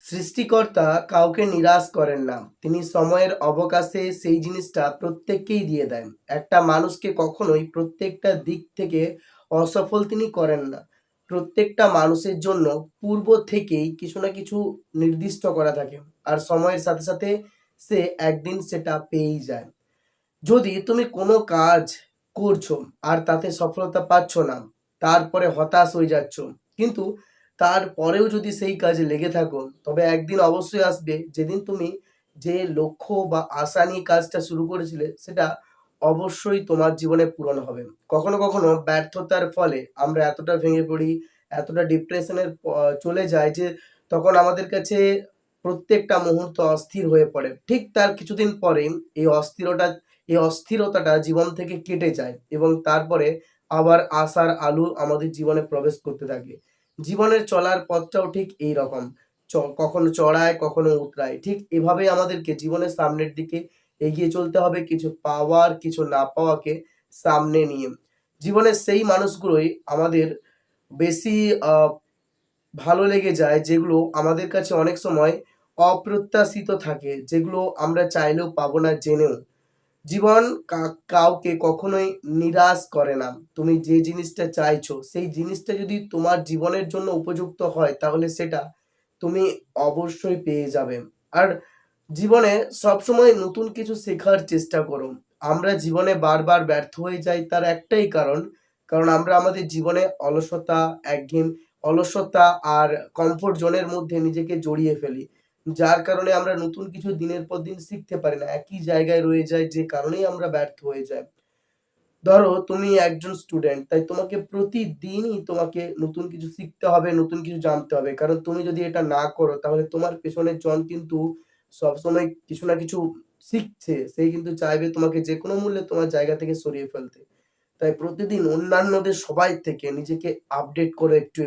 সৃষ্টিকর্তা কাউকে নিরাশ করেন না। তিনি সময়ের অবকাশে সেই জিনিসটা প্রত্যেককেই দিয়ে দেন। একটা মানুষকে কখনোই প্রত্যেকটা দিক থেকে অসফল তিনি করেন না। প্রত্যেকটা মানুষের জন্য পূর্ব থেকেই কিছু না কিছু নির্দিষ্ট করা থাকে। আর সময়ের সাথে সাথে সে একদিন সেটা পেয়েই যায়। যদি তুমি কোনো কাজ করছো আর তাতে সফলতা পাচ্ছ না, তারপরে হতাশ হয়ে যাচ্ছ, কিন্তু তারপরেও যদি সেই কাজে লেগে থাকো, তবে একদিন অবশ্যই আসবে যেদিন তুমি যে লক্ষ্য বা আশা নিয়ে কাজটা শুরু করেছিলে সেটা অবশ্যই তোমার জীবনে পূরণ হবে। কখনো কখনো ব্যর্থতার ফলে আমরা এতটা ভেঙে পড়ি, এতটা ডিপ্রেশনের চলে যায় যে তখন আমাদের কাছে প্রত্যেকটা মুহূর্ত অস্থির হয়ে পড়ে। ঠিক তার কিছুদিন পরেই এই অস্থিরতাটা জীবন থেকে কেটে যায় এবং তারপরে আবার আশার আলো আমাদের জীবনে প্রবেশ করতে থাকে। জীবনের চলার পথটাও ঠিক এই রকম। কখনো চড়ায়, কখনো উতরায়। ঠিক এভাবেই আমাদেরকে জীবনের সামনের দিকে এগিয়ে চলতে হবে, কিছু পাওয়ার, কিছু না পাওয়াকে সামনে নিয়ে। জীবনের সেই মানুষগুলোই আমাদের বেশি ভালো লেগে যায়, যেগুলো আমাদের কাছে অনেক সময় অপ্রত্যাশিত থাকে, যেগুলো আমরা চাইলেও পাবো না জেনেও। জীবন কাউকে কখনোই নিরাশ করে না। তুমি যে জিনিসটা চাইছো সেই জিনিসটা যদি তোমার জীবনের জন্য উপযুক্ত হয় তাহলে সেটা তুমি অবশ্যই পেয়ে যাবে। আর জীবনে সবসময় নতুন কিছু শেখার চেষ্টা করো। আমরা জীবনে বারবার ব্যর্থ হয়ে যাই তার একটাই কারণ, কারণ আমরা আমাদের জীবনে অলসতা আর কমফোর্ট জোনের মধ্যে নিজেকে জড়িয়ে ফেলি। যার কারণে আমরা নতুন কিছু দিনের পর দিন শিখতে পারি না। একই জায়গায় রয়ে যাই, যে কারণেই আমরা ব্যর্থ হয়ে যাই। ধরো তুমি একজন স্টুডেন্ট, তাই তোমাকে প্রতিদিনই তোমাকে নতুন কিছু শিখতে হবে, নতুন কিছু জানতে হবে। কারণ তুমি যদি এটা না করো তাহলে তোমার পেছনের জন কিন্তু সবসময় কিছু না কিছু শিখছে। সে কিন্তু চাইবে তোমাকে যেকোনো মূল্যে তোমার জায়গা থেকে সরিয়ে ফেলতে। তাই প্রতিদিন অন্যান্যদের সবাই থেকে নিজেকে আপডেট করো একটু